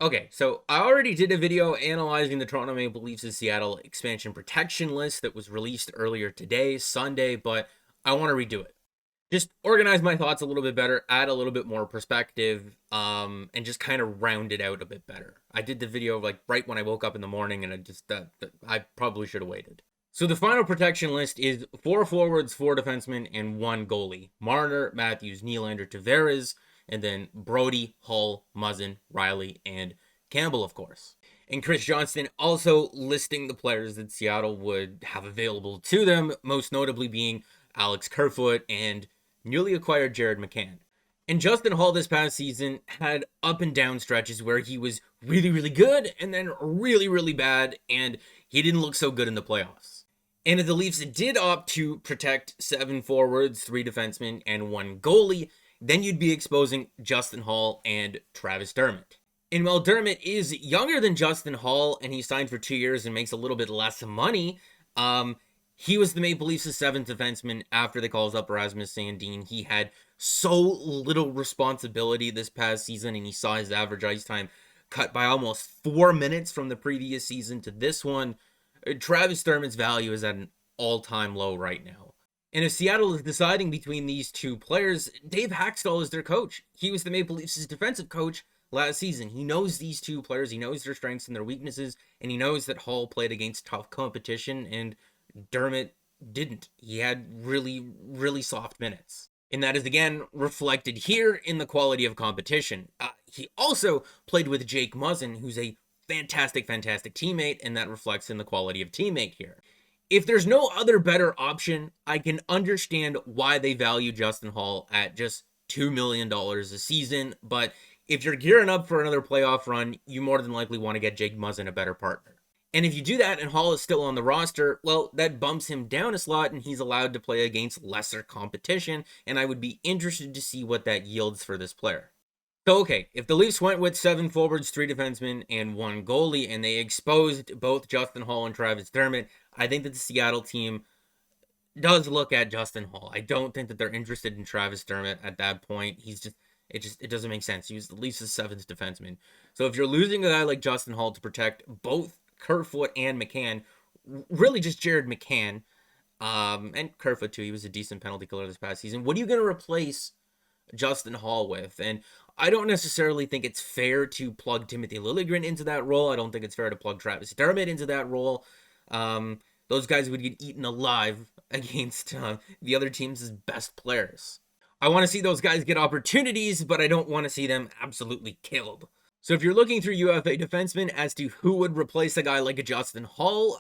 Okay, so I already did a video analyzing the Toronto Maple Leafs' Seattle expansion protection list that was released earlier today, Sunday, but I want to redo it. Just organize my thoughts a little bit better, add a little bit more perspective, and just kind of round it out a bit better. I did the video like right when I woke up in the morning, and I probably should have waited. So the final protection list is 4 forwards, 4 defensemen, and 1 goalie. Marner, Matthews, Nylander, Tavares, and then Brody, Hull, Muzzin, Riley, and Campbell, of course. And Chris Johnston also listing the players that Seattle would have available to them, most notably being Alex Kerfoot and newly acquired Jared McCann. And Justin Hall this past season had up and down stretches where he was really, really good and then really, really bad, and he didn't look so good in the playoffs. And if the Leafs did opt to protect 7 forwards, 3 defensemen, and 1 goalie, then you'd be exposing Justin Hall and Travis Dermott. And while Dermott is younger than Justin Hall and he signed for 2 years and makes a little bit less money, he was the Maple Leafs' 7th defenseman after they calls up Rasmus Sandin. He had so little responsibility this past season, and he saw his average ice time cut by almost 4 minutes from the previous season to this one. Travis Dermott's value is at an all-time low right now. And if Seattle is deciding between these two players, Dave Haxtell is their coach. He was the Maple Leafs' defensive coach last season. He knows these two players. He knows their strengths and their weaknesses, and he knows that Hall played against tough competition, and Dermott didn't. He had really, really soft minutes. And that is again reflected here in the quality of competition. He also played with Jake Muzzin, who's a fantastic, fantastic teammate, and that reflects in the quality of teammate here. If there's no other better option, I can understand why they value Justin Hall at just $2 million a season, but if you're gearing up for another playoff run, you more than likely want to get Jake Muzzin a better partner. And if you do that and Hall is still on the roster, well, that bumps him down a slot and he's allowed to play against lesser competition, and I would be interested to see what that yields for this player. So, okay, if the Leafs went with 7 forwards, 3 defensemen, and 1 goalie, and they exposed both Justin Hall and Travis Dermott, I think that the Seattle team does look at Justin Hall. I don't think that they're interested in Travis Dermott at that point. It doesn't make sense. He was the Leafs' 7th defenseman. So if you're losing a guy like Justin Hall to protect both Kerfoot and McCann, really just Jared McCann, and Kerfoot too, he was a decent penalty killer this past season. What are you going to replace Justin Hall with? And I don't necessarily think it's fair to plug Timothy Liljegren into that role. I don't think it's fair to plug Travis Dermott into that role. Those guys would get eaten alive against the other team's best players. I want to see those guys get opportunities, but I don't want to see them absolutely killed. So if you're looking through UFA defensemen as to who would replace a guy like a Justin Hall,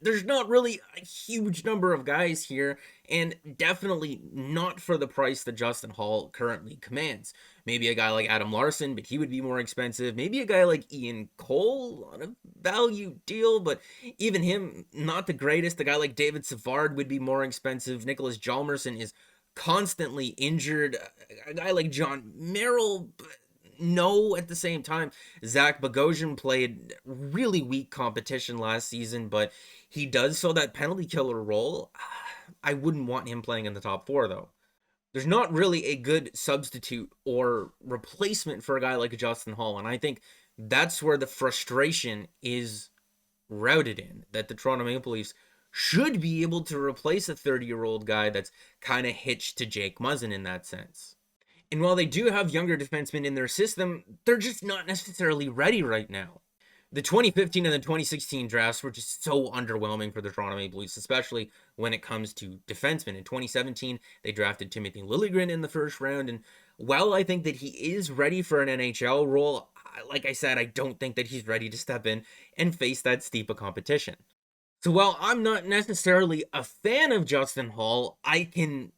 there's not really a huge number of guys here, and definitely not for the price that Justin Hall currently commands. Maybe a guy like Adam Larson, but he would be more expensive. Maybe a guy like Ian Cole on a value deal, but even him, not the greatest. A guy like David Savard would be more expensive. Nicholas Hjalmarsson is constantly injured. A guy like John Merrill, no, at the same time. Zach Bogosian played really weak competition last season, but he does fill that penalty killer role. I wouldn't want him playing in the top 4, though. There's not really a good substitute or replacement for a guy like Justin Hall, and I think that's where the frustration is routed in, that the Toronto Maple Leafs should be able to replace a 30-year-old guy that's kind of hitched to Jake Muzzin in that sense. And while they do have younger defensemen in their system, they're just not necessarily ready right now. The 2015 and the 2016 drafts were just so underwhelming for the Toronto Maple Leafs, especially when it comes to defensemen. In 2017, they drafted Timothy Liljegren in the first round, and while I think that he is ready for an NHL role, like I said, I don't think that he's ready to step in and face that steep a competition. So while I'm not necessarily a fan of Justin Hall, I can,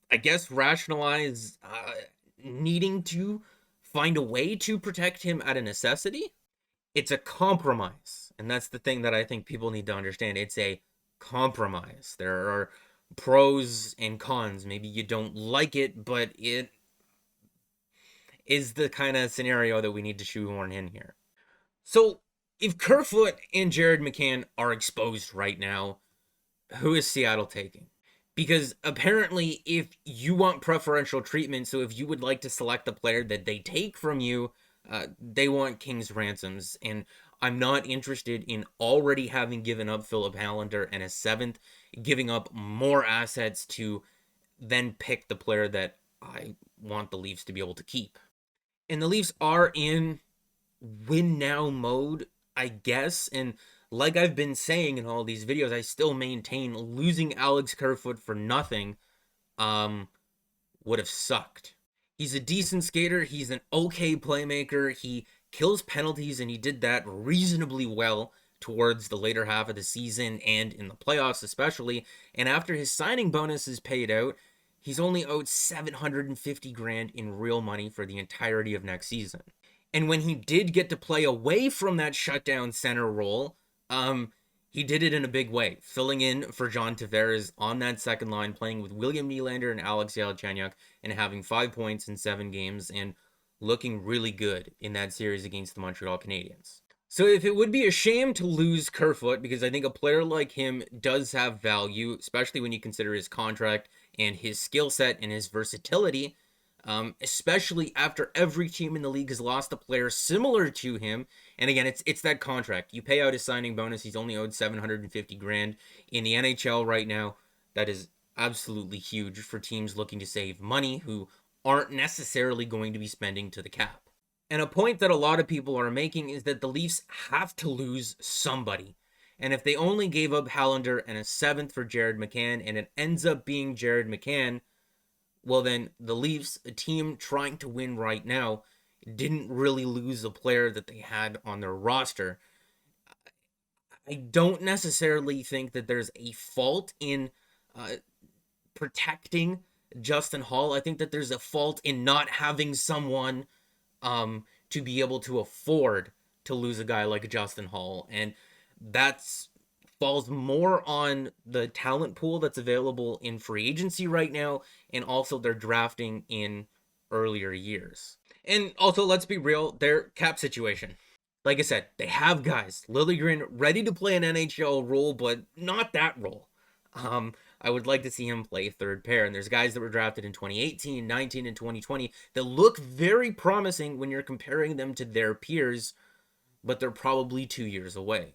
I guess, rationalize needing to find a way to protect him at a necessity. It's a compromise, and that's the thing that I think people need to understand. It's a compromise. There are pros and cons. Maybe you don't like it, but it is the kind of scenario that we need to shoehorn in here. So if Kerfoot and Jared McCann are exposed right now, who is Seattle taking? Because apparently, if you want preferential treatment, so if you would like to select the player that they take from you, They want King's ransoms, and I'm not interested in already having given up Philip Hallander and a seventh, giving up more assets to then pick the player that I want the Leafs to be able to keep. And the Leafs are in win now mode, I guess. And like I've been saying in all these videos, I still maintain losing Alex Kerfoot for nothing would have sucked. He's a decent skater. He's an okay playmaker. He kills penalties, and he did that reasonably well towards the later half of the season and in the playoffs, especially. And after his signing bonus is paid out, he's only owed 750 grand in real money for the entirety of next season. And when he did get to play away from that shutdown center role, he did it in a big way, filling in for John Tavares on that second line, playing with William Nylander and Alex Galchenyuk, and having 5 points in 7 games, and looking really good in that series against the Montreal Canadiens. So if it would be a shame to lose Kerfoot, because I think a player like him does have value, especially when you consider his contract and his skill set and his versatility, especially after every team in the league has lost a player similar to him. And again, it's that contract. You pay out his signing bonus. He's only owed 750 grand in the NHL right now. That is absolutely huge for teams looking to save money who aren't necessarily going to be spending to the cap. And a point that a lot of people are making is that the Leafs have to lose somebody. And if they only gave up Hallander and a seventh for Jared McCann, and it ends up being Jared McCann, well then the Leafs, a team trying to win right now, didn't really lose a player that they had on their roster. I don't necessarily think that there's a fault in protecting Justin Holl. I think that there's a fault in not having someone to be able to afford to lose a guy like Justin Holl. And that's falls more on the talent pool that's available in free agency right now, and also their drafting in earlier years. And also, let's be real, their cap situation. Like I said, they have guys, Liljegren, ready to play an NHL role, but not that role. I would like to see him play third pair. And there's guys that were drafted in 2018, 19, and 2020 that look very promising when you're comparing them to their peers, but they're probably 2 years away.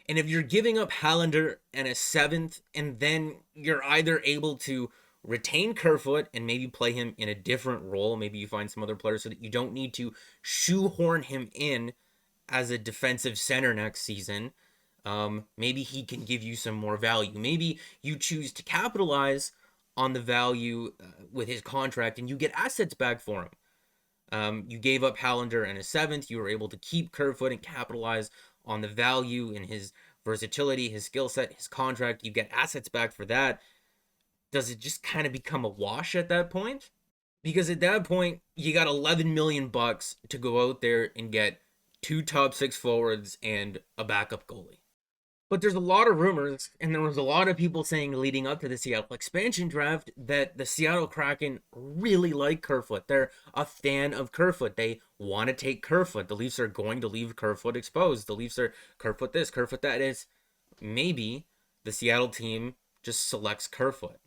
And if you're giving up Hallander and a seventh, and then you're either able to retain Kerfoot and maybe play him in a different role, maybe you find some other players so that you don't need to shoehorn him in as a defensive center next season. Maybe he can give you some more value. Maybe you choose to capitalize on the value with his contract and you get assets back for him. You gave up Hallander and a seventh. You were able to keep Kerfoot and capitalize on the value in his versatility, his skill set, his contract. You get assets back for that. Does it just kind of become a wash at that point? Because at that point, you got 11 million bucks to go out there and get 2 top 6 forwards and a backup goalie. But there's a lot of rumors, and there was a lot of people saying leading up to the Seattle expansion draft that the Seattle Kraken really like Kerfoot. They're a fan of Kerfoot. They want to take Kerfoot. The Leafs are going to leave Kerfoot exposed. The Leafs are Kerfoot this, Kerfoot that. Is maybe the Seattle team just selects Kerfoot.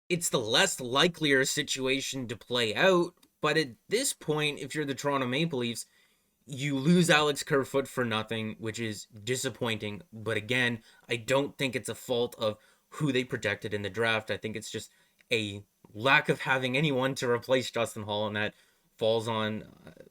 It's the less likelier situation to play out, but at this point, if you're the Toronto Maple Leafs, you lose Alex Kerfoot for nothing, which is disappointing. But again, I don't think it's a fault of who they projected in the draft. I think it's just a lack of having anyone to replace Justin Holl, and that falls on,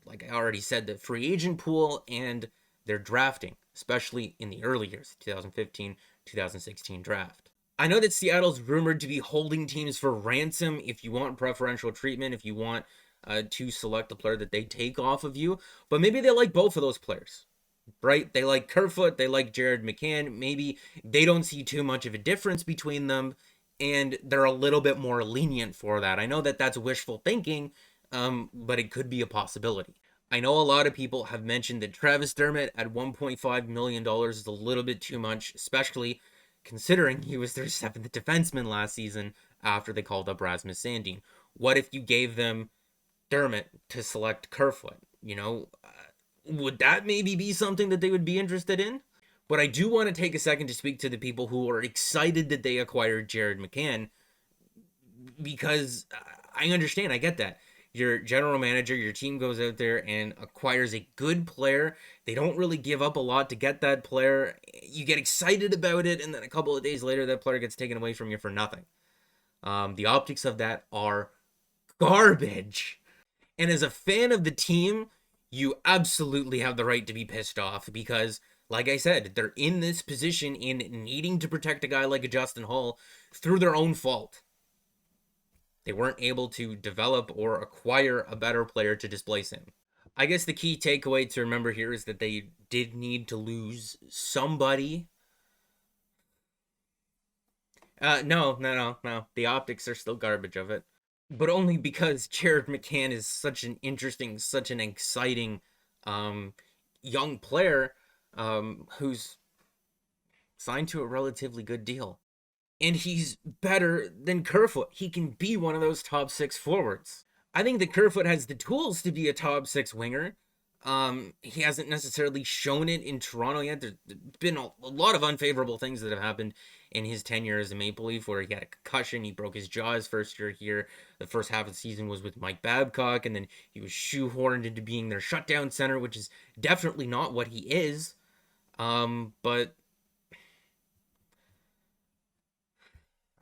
like I already said, the free agent pool and their drafting, especially in the early years, 2015, 2016 draft. I know that Seattle's rumored to be holding teams for ransom if you want preferential treatment, if you want to select the player that they take off of you. But maybe they like both of those players, right? They like Kerfoot, they like Jared McCann. Maybe they don't see too much of a difference between them, and they're a little bit more lenient for that. I know that that's wishful thinking, but it could be a possibility. I know a lot of people have mentioned that Travis Dermott at $1.5 million is a little bit too much, especially considering he was their 7th defenseman last season after they called up Rasmus Sandin. What if you gave them Dermott to select Kerfoot? Would that maybe be something that they would be interested in? But I do want to take a second to speak to the people who are excited that they acquired Jared McCann, because I understand, I get that. your general manager, your team goes out there and acquires a good player. They don't really give up a lot to get that player. You get excited about it, and then a couple of days later, that player gets taken away from you for nothing. The optics of that are garbage. And as a fan of the team, you absolutely have the right to be pissed off because, like I said, they're in this position in needing to protect a guy like a Justin Hall through their own fault. They weren't able to develop or acquire a better player to displace him. I guess the key takeaway to remember here is that they did need to lose somebody. No. The optics are still garbage of it. But only because Jared McCann is such an interesting, such an exciting um, young player who's signed to a relatively good deal. And he's better than Kerfoot. He can be one of those top six forwards. I think that Kerfoot has the tools to be a top six winger. He hasn't necessarily shown it in Toronto yet. There's been a lot of unfavorable things that have happened in his tenure as a Maple Leaf, where he had a concussion, he broke his jaw his first year here. The first half of the season was with Mike Babcock, and then he was shoehorned into being their shutdown center, which is definitely not what he is. But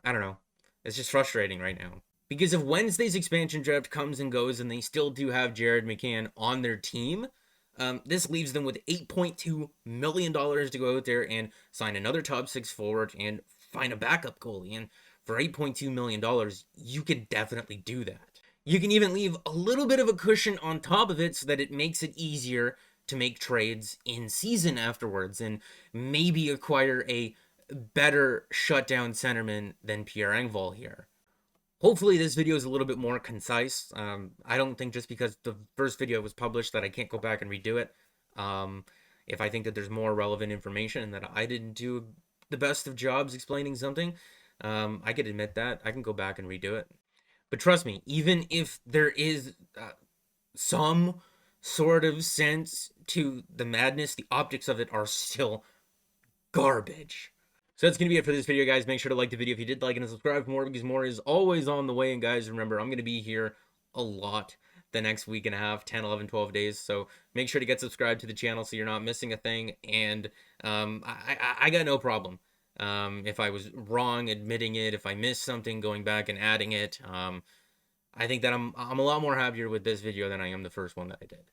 I don't know. It's just frustrating right now. Because if Wednesday's expansion draft comes and goes and they still do have Jared McCann on their team, this leaves them with $8.2 million to go out there and sign another top six forward and find a backup goalie. And for $8.2 million, you can definitely do that. You can even leave a little bit of a cushion on top of it so that it makes it easier to make trades in season afterwards and maybe acquire a better shutdown centerman than Pierre Engvall here. Hopefully this video is a little bit more concise. I don't think just because the first video was published that I can't go back and redo it. If I think that there's more relevant information and that I didn't do the best of jobs explaining something, I could admit that. I can go back and redo it. But trust me, even if there is some sort of sense to the madness, the optics of it are still garbage. So that's going to be it for this video, guys. Make sure to like the video if you did like it and subscribe for more because more is always on the way. And guys, remember, I'm going to be here a lot the next week and a half, 10, 11, 12 days. So make sure to get subscribed to the channel so you're not missing a thing. And I got no problem. If I was wrong, admitting it, if I missed something, going back and adding it. I think that I'm a lot more happier with this video than I am the first one that I did.